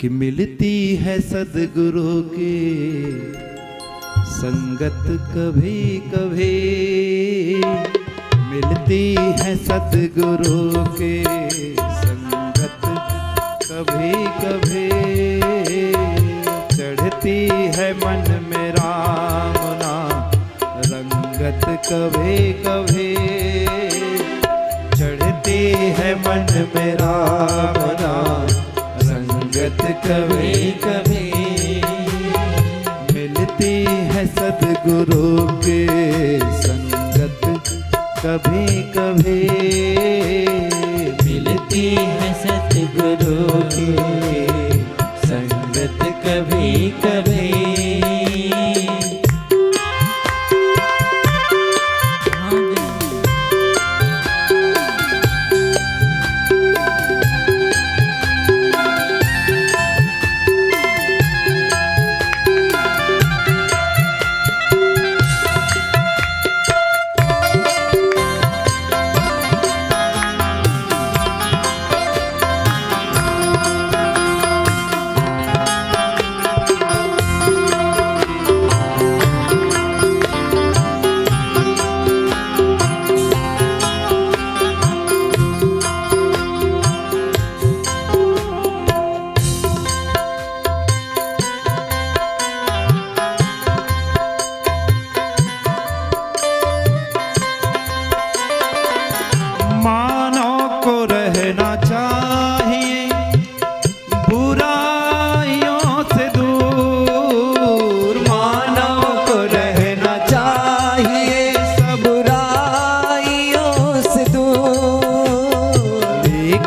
कि मिलती है सद्गुरु की संगत कभी कभी, मिलती है सद्गुरु की संगत कभी कभी, चढ़ती है मन में राम नाम रंगत कभी कभी, चढ़ती है मन में राम नाम रंगत कभी कभी, मिलती है सद्गुरु की संगत कभी कभी, मिलती है सतगुरु की संगत कभी कभी।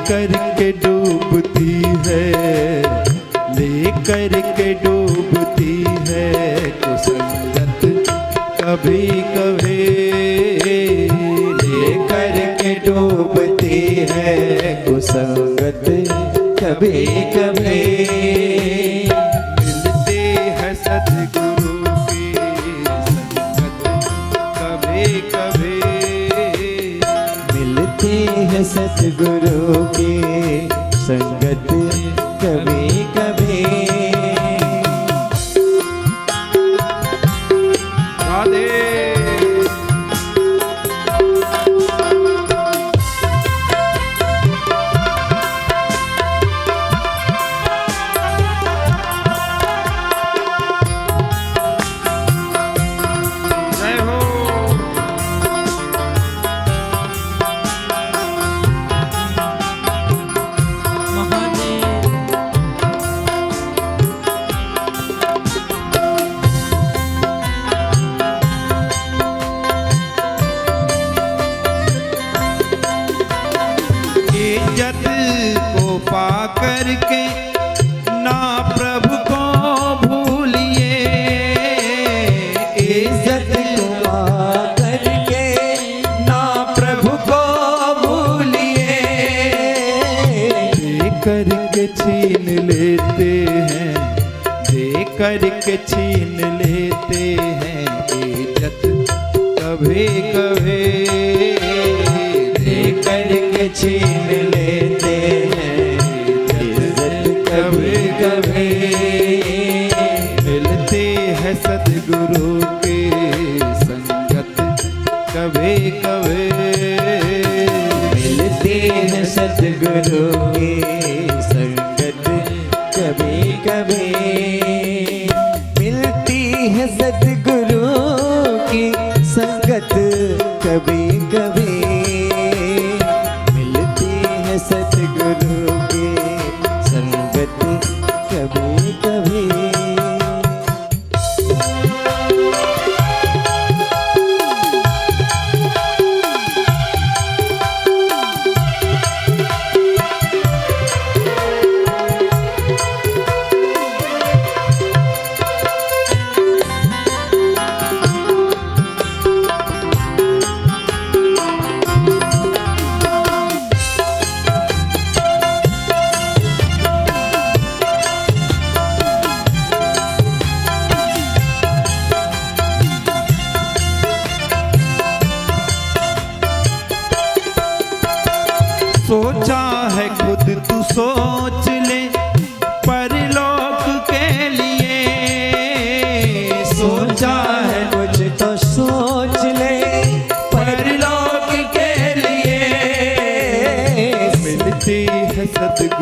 करके डूबती है, लेकर के डूबती है कुसंगत कभी कभी, लेकर के डूबती है कुसंगत कभी कभी, मिलते हैं सद्गुरु की संगत कभी कभी, मिलती है सतगुरु की संगत कभी कभी। राधे जय हो। इज्जत को पा करके ना प्रभु को भूलिए, इज्जत को पा करके ना प्रभु को भूलिए, दे करके छीन लेते हैं, दे करके छीन लेते हैं इज्जत कभी कभी, दे करके छीन लेते हैं इज्जत कभी कभी, मिलते हैं सद्गुरु की संगत कभी कभी, मिलती है सतगुरु की संगत कभी कभी, मिलती है सतगुरु की संगत कभी कभी, मिलती है सतगुरु की संगत कभी कभी।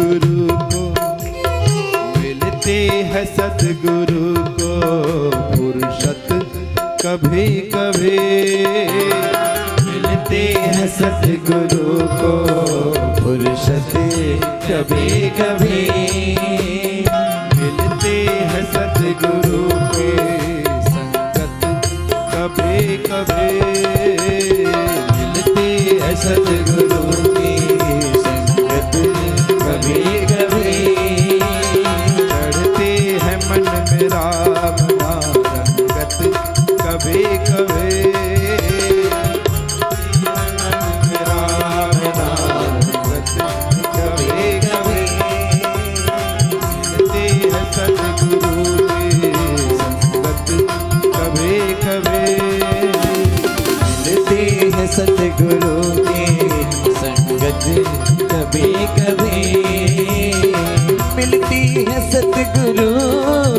सतगुरु को, मिलते हैं सतगुरु को फुर्सत कभी कभी, मिलते हैं सतगुरु को फुर्सत कभी कभी, मिलते हैं सतगुरु के संगत कभी कभी, मिलते हैं सतगुरु की संगत कभी कभी, चढ़ते हैं मन में राम नाम रंगत कभी कभी, राम नाम रंगत कभी कभी, मिलते हैं सतगुरु की संगत कभी कभी, मिलते हैं सतगुरु की संगत कभी कभी, मिलती है सतगुरु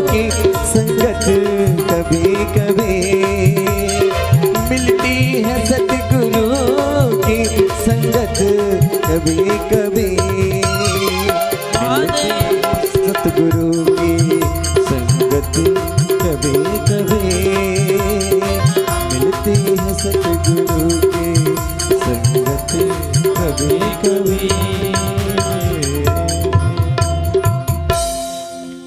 की संगत कभी कभी, मिलती है सतगुरु की संगत कभी कभी, सतगुरु की संगत कभी कभी, मिलती है सतगुरु की संगत कभी कभी।